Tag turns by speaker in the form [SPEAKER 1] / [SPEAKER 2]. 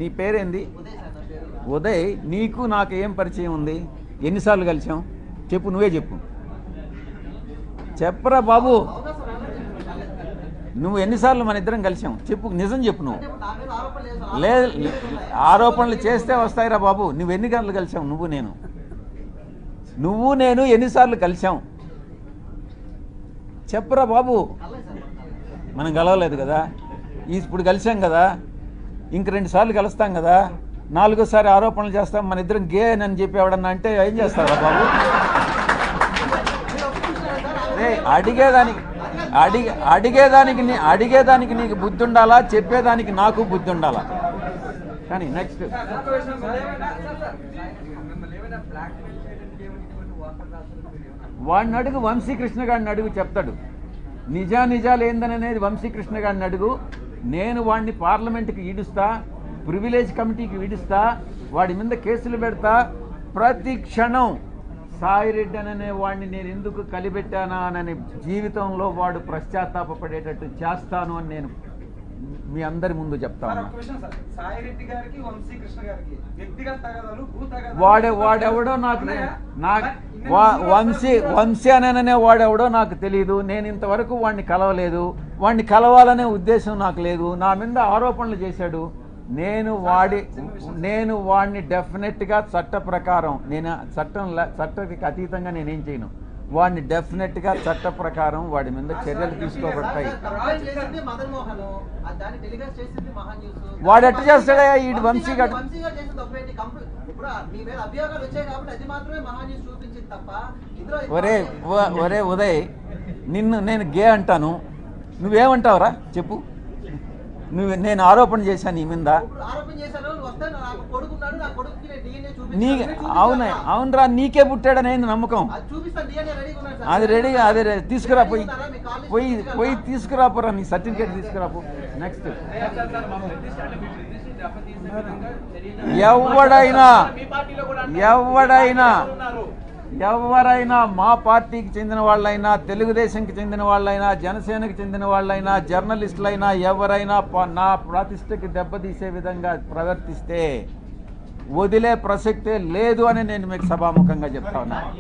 [SPEAKER 1] నీ పేరేంది? ఉదయ్. నీకు నాకు ఏం పరిచయం ఉంది? ఎన్నిసార్లు కలిసాం చెప్పు, నువ్వే చెప్పు. చెప్పరా బాబు, నువ్వు ఎన్నిసార్లు మన ఇద్దరం కలిసాం చెప్పు, నిజం చెప్పు. నువ్వు లేదు, ఆరోపణలు చేస్తే వస్తాయిరా బాబు. నువ్వు ఎన్ని గంటలు కలిసాం? నువ్వు నేను ఎన్నిసార్లు కలిసాం చెప్పరా బాబు. మనం కలవలేదు కదా, ఇప్పుడు కలిసాం కదా, ఇంక 2 సార్లు కలుస్తాం కదా, 4వ సారి ఆరోపణలు చేస్తాం మన ఇద్దరం గే అని చెప్పి ఎవడన్నా అంటే ఏం చేస్తారా బాబు? అడిగేదానికి నీకు బుద్ధి ఉండాలా, చెప్పేదానికి నాకు బుద్ధి ఉండాలా. కానీ నెక్స్ట్ వాడిని అడుగు, వంశీకృష్ణ గారిని అడుగు, చెప్తాడు. నిజాలు ఏందనేది వంశీకృష్ణ గారిని అడుగు. నేను వాడిని పార్లమెంట్కి ఈడుస్తా, ప్రివిలేజ్ కమిటీకి ఈడుస్తా, వాడి మీద కేసులు పెడతా. ప్రతి క్షణం సాయిరెడ్డి అనే వాడిని నేను ఎందుకు కలిపెట్టానా అని జీవితంలో వాడు పశ్చాత్తాపడేటట్టు చేస్తాను అని నేను మీ అందరి ముందు చెప్తా ఉన్నా. వాడెవడో వంశీ అనే వాడెవడో నాకు తెలియదు. నేను ఇంతవరకు వాడిని కలవలేదు. వాడిని కలవాలనే ఉద్దేశం నాకు లేదు. నా మీద ఆరోపణలు చేశాడు. నేను వాడిని డెఫినెట్గా చట్ట ప్రకారం, నేను చట్టానికి అతీతంగా నేనేం చేయను. వాడిని డెఫినెట్గా చట్ట ప్రకారం వాడి మీద చర్యలు తీసుకోబడతాయి. వాడు ఎట్ట చేస్తాడా ఈ వంశీ గారు? ఒరే ఉదయ్, నేను గే అంటాను, నువ్వేమంటావురా చెప్పు. నేను ఆరోపణ చేశాను నీ మీద. అవునరా, నీకే పుట్టాడనే నమ్మకం. అది రెడీగా, అదే తీసుకురా, పోయి తీసుకురాపోరా, నీ సర్టిఫికేట్ తీసుకురాపో. నెక్స్ట్ ఎవరైనా మా పార్టీకి చెందిన వాళ్ళైనా, తెలుగుదేశంకి చెందిన వాళ్ళైనా, జనసేనకి చెందిన వాళ్ళైనా, జర్నలిస్టులైనా ఎవరైనా నా ప్రతిష్టకి దెబ్బతీసే విధంగా ప్రవర్తిస్తే వదిలే ప్రసక్తే లేదు అని నేను మీకు సభాముఖంగా చెప్తా ఉన్నా.